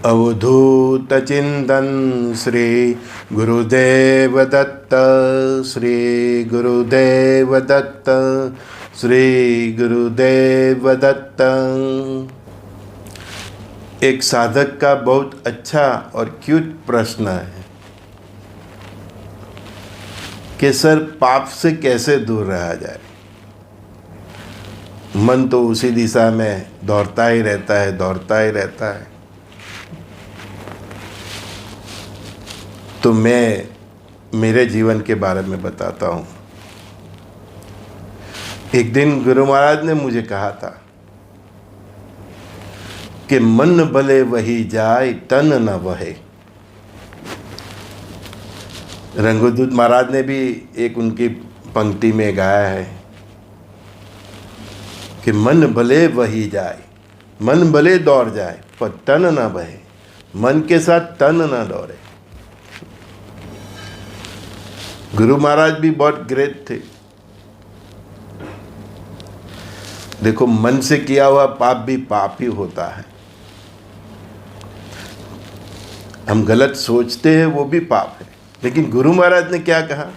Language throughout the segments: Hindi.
अवधूत चिंतन श्री गुरुदेव दत्त, श्री गुरुदेव दत्त, श्री गुरुदेव दत्त। एक साधक का बहुत अच्छा और क्यूट प्रश्न है कि सर पाप से कैसे दूर रहा जाए। मन तो उसी दिशा में दौड़ता ही रहता है, दौड़ता ही रहता है। तो मैं मेरे जीवन के बारे में बताता हूँ। एक दिन गुरु महाराज ने मुझे कहा था कि मन भले वही जाए तन न वहे। रंगदूत महाराज ने भी एक उनकी पंक्ति में गाया है कि मन भले वही जाए, मन भले दौड़ जाए पर तन न बहे, मन के साथ तन न दौड़े। गुरु महाराज भी बहुत ग्रेट थे। देखो, मन से किया हुआ पाप भी पाप ही होता है। हम गलत सोचते हैं, वो भी पाप है। लेकिन गुरु महाराज ने क्या कहा?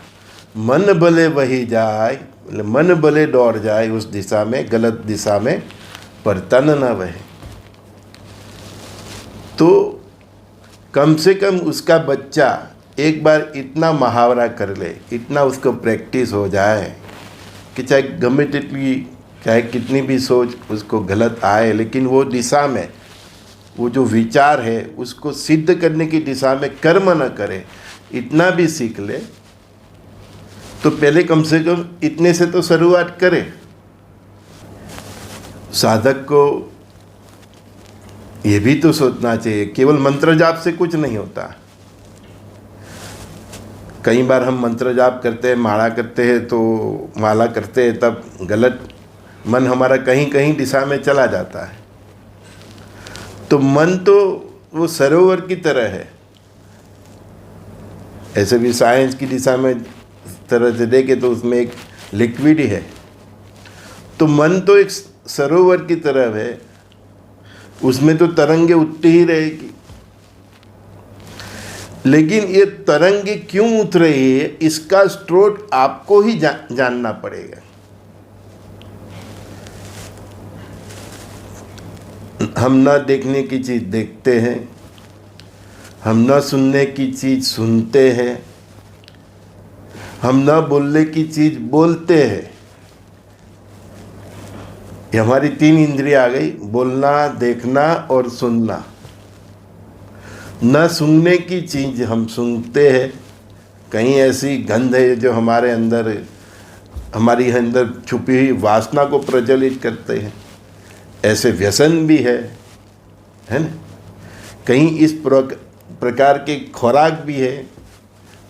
मन भले वही जाए, मन भले दौड़ जाए उस दिशा में, गलत दिशा में, पर तन न बहे। तो कम से कम उसका बच्चा एक बार इतना मुहावरा कर ले, इतना उसको प्रैक्टिस हो जाए कि चाहे गमे तितली, चाहे कितनी भी सोच उसको गलत आए, लेकिन वो दिशा में, वो जो विचार है उसको सिद्ध करने की दिशा में कर्म न करे, इतना भी सीख ले। तो पहले कम से कम इतने से तो शुरुआत करे। साधक को ये भी तो सोचना चाहिए केवल मंत्र जाप से कुछ नहीं होता। कई बार हम मंत्र जाप करते हैं, माला करते हैं, तो माला करते हैं तब गलत मन हमारा कहीं कहीं दिशा में चला जाता है। तो मन तो वो सरोवर की तरह है। ऐसे भी साइंस की दिशा में तरह से देखे तो उसमें एक लिक्विड ही है। तो मन तो एक सरोवर की तरह है, उसमें तो तरंगे उठती ही रहेगी। लेकिन ये तरंगे क्यों उठ रही है, इसका स्रोत आपको ही जानना पड़ेगा। हम ना देखने की चीज़ देखते हैं, हम ना सुनने की चीज़ सुनते हैं, हम ना बोलने की चीज़ बोलते हैं। ये हमारी 3 इंद्रियां आ गई, बोलना, देखना और सुनना। न सुनने की चीज़ हम सुनते हैं, कहीं ऐसी गंध है जो हमारे अंदर, हमारी अंदर छुपी हुई वासना को प्रज्वलित करते हैं। ऐसे व्यसन भी है ना। कहीं इस प्रकार के खुराक भी है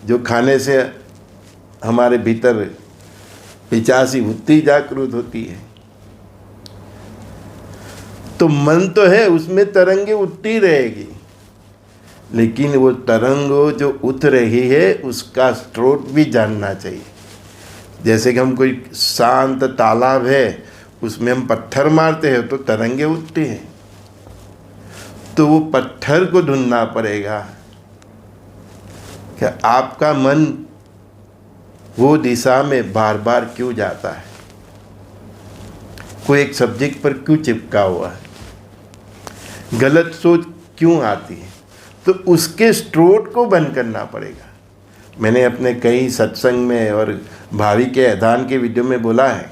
जो खाने से हमारे भीतर पिचासी वृत्ति जागृत होती है। तो मन तो है, उसमें तरंगे उठती रहेगी, लेकिन वो तरंग जो उठ रही है उसका स्रोत भी जानना चाहिए। जैसे कि हम कोई शांत तालाब है, उसमें हम पत्थर मारते हैं तो तरंगे उठती हैं। तो वो पत्थर को ढूंढना पड़ेगा कि आपका मन वो दिशा में बार बार क्यों जाता है, कोई एक सब्जेक्ट पर क्यों चिपका हुआ है, गलत सोच क्यों आती है। तो उसके स्रोत को बंद करना पड़ेगा। मैंने अपने कई सत्संग में और भावी के अधान के वीडियो में बोला है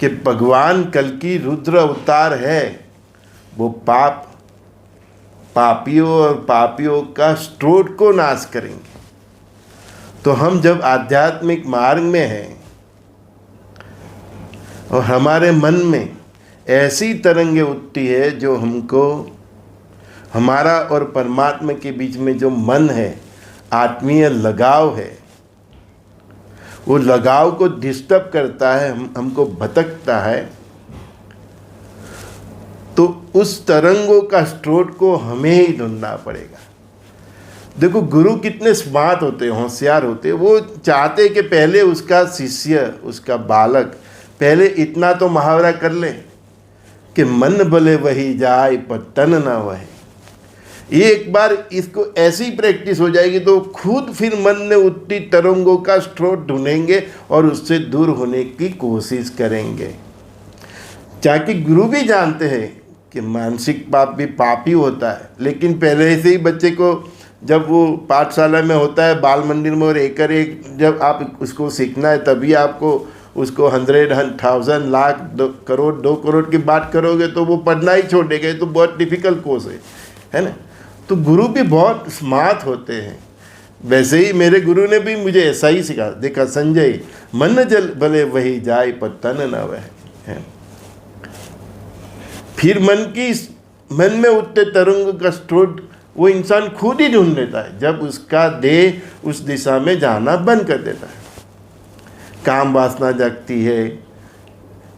कि भगवान कल की रुद्र अवतार है। वो पापियों और पापियों का स्रोत को नाश करेंगे। तो हम जब आध्यात्मिक मार्ग में हैं और हमारे मन में ऐसी तरंगे उठती है जो हमको, हमारा और परमात्मा के बीच में जो मन है, आत्मीय लगाव है, वो लगाव को डिस्टर्ब करता है, हमको भटकता है। तो उस तरंगों का स्रोत को हमें ही ढूंढना पड़ेगा। देखो, गुरु कितने स्मार्ट होते हैं, होशियार होते हैं। वो चाहते कि पहले उसका शिष्य, उसका बालक पहले इतना तो मुहावरा कर ले कि मन भले वही जाए पर तन न वहे। ये एक बार इसको ऐसी प्रैक्टिस हो जाएगी तो खुद फिर मन में उठती तरंगों का स्रोत ढूंढेंगे और उससे दूर होने की कोशिश करेंगे। ताकि गुरु भी जानते हैं कि मानसिक पाप भी पाप ही होता है, लेकिन पहले से ही बच्चे को जब वो पाठशाला में होता है, बाल मंदिर में, और एक जब आप उसको सीखना है तभी आपको उसको 100, 1000, लाख, 2 करोड़ 2 करोड़ की बात करोगे तो वो पढ़ना ही छोड़ देगा। तो बहुत डिफ़िकल्ट कोर्स है ना। तो गुरु भी बहुत स्मार्ट होते हैं। वैसे ही मेरे गुरु ने भी मुझे ऐसा ही सिखा। देखा संजय, मन जल भले वही जाए पर तन न वह है। फिर मन में उठते तरंग का स्रोत वो इंसान खुद ही ढूंढ लेता है जब उसका देह उस दिशा में जाना बंद कर देता है। काम वासना जागती है,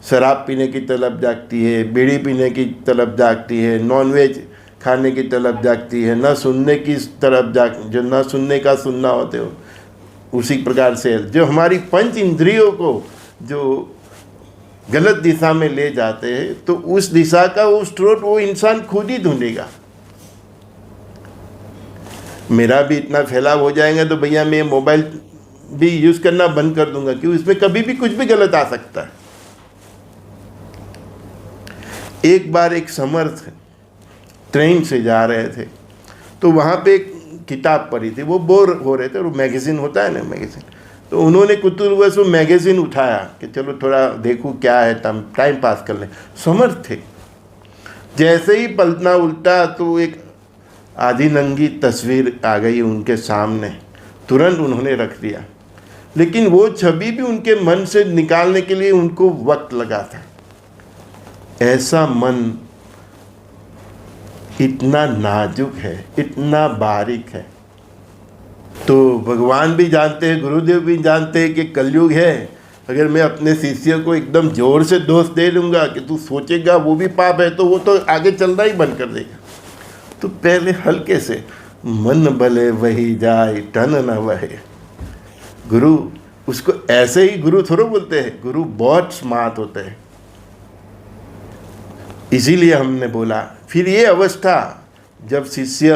शराब पीने की तलब जागती है, बीड़ी पीने की तलब जागती है, नॉनवेज खाने की तलब जागती है, न सुनने की तरफ जो न सुनने का सुनना होते हो। उसी प्रकार से जो हमारी पंच इंद्रियों को जो गलत दिशा में ले जाते हैं, तो उस दिशा का वो स्रोत वो इंसान खुद ही ढूंढेगा। मेरा भी इतना फैलाव हो जाएगा तो भैया मैं मोबाइल भी यूज़ करना बंद कर दूंगा, क्योंकि इसमें कभी भी कुछ भी गलत आ सकता है। एक बार एक समर्थ ट्रेन से जा रहे थे, तो वहाँ पे एक किताब पढ़ी थी, वो बोर हो रहे थे, और मैगज़ीन होता है ना, मैगज़ीन, तो उन्होंने कुतूहलवश वो मैगज़ीन उठाया कि चलो थोड़ा देखूँ क्या है, टाइम पास कर लें। समर्थ थे। जैसे ही पलटना उल्टा तो एक आधी नंगी तस्वीर आ गई उनके सामने। तुरंत उन्होंने रख दिया, लेकिन वो छवि भी उनके मन से निकालने के लिए उनको वक्त लगा था। ऐसा मन इतना नाजुक है, इतना बारीक है। तो भगवान भी जानते हैं, गुरुदेव भी जानते हैं कि कलयुग है। अगर मैं अपने शिष्य को एकदम जोर से दोष दे दूंगा कि तू सोचेगा वो भी पाप है, तो वो तो आगे चलना ही बंद कर देगा। तो पहले हल्के से, मन भले वही जाए तन न वहे। गुरु उसको ऐसे ही गुरु थोड़ा बोलते हैं, गुरु बहुत स्मार्ट होते हैं। इसीलिए हमने बोला फिर ये अवस्था, जब शिष्य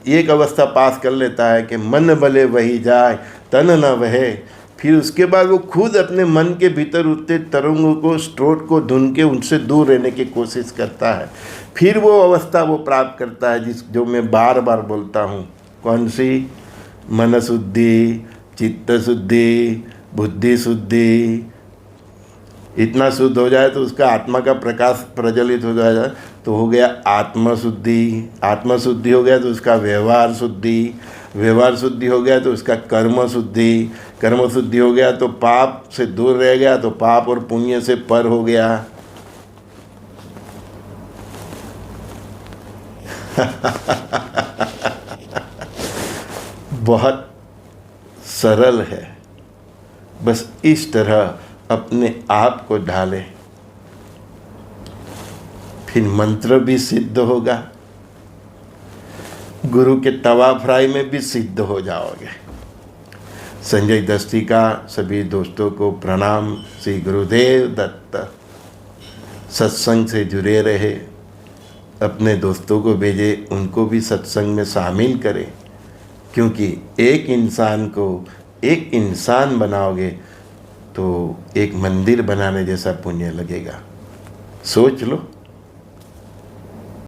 एक अवस्था पास कर लेता है कि मन भले वही जाए तन न वहे, फिर उसके बाद वो खुद अपने मन के भीतर उठते तरंगों को, स्रोत को ढूंढ के उनसे दूर रहने की कोशिश करता है। फिर वो अवस्था वो प्राप्त करता है जो मैं बार बार बोलता हूँ। कौन सी? मन शुद्धि, चित्त शुद्धि, बुद्धि शुद्धि। इतना शुद्ध हो जाए तो उसका आत्मा का प्रकाश प्रज्वलित हो जाए तो हो गया आत्मा शुद्धि। आत्मा शुद्धि हो गया तो उसका व्यवहार शुद्धि। व्यवहार शुद्धि हो गया तो उसका कर्म शुद्धि। कर्म शुद्धि हो गया तो पाप से दूर रह गया, तो पाप और पुण्य से पर हो गया। बहुत सरल है, बस इस तरह अपने आप को ढाले, फिर मंत्र भी सिद्ध होगा, गुरु के तवा फ्राई में भी सिद्ध हो जाओगे। संजय दस्ती का सभी दोस्तों को प्रणाम। श्री गुरुदेव दत्त। सत्संग से जुड़े रहे, अपने दोस्तों को भेजे, उनको भी सत्संग में शामिल करें, क्योंकि एक इंसान को एक इंसान बनाओगे तो एक मंदिर बनाने जैसा पुण्य लगेगा। सोच लो।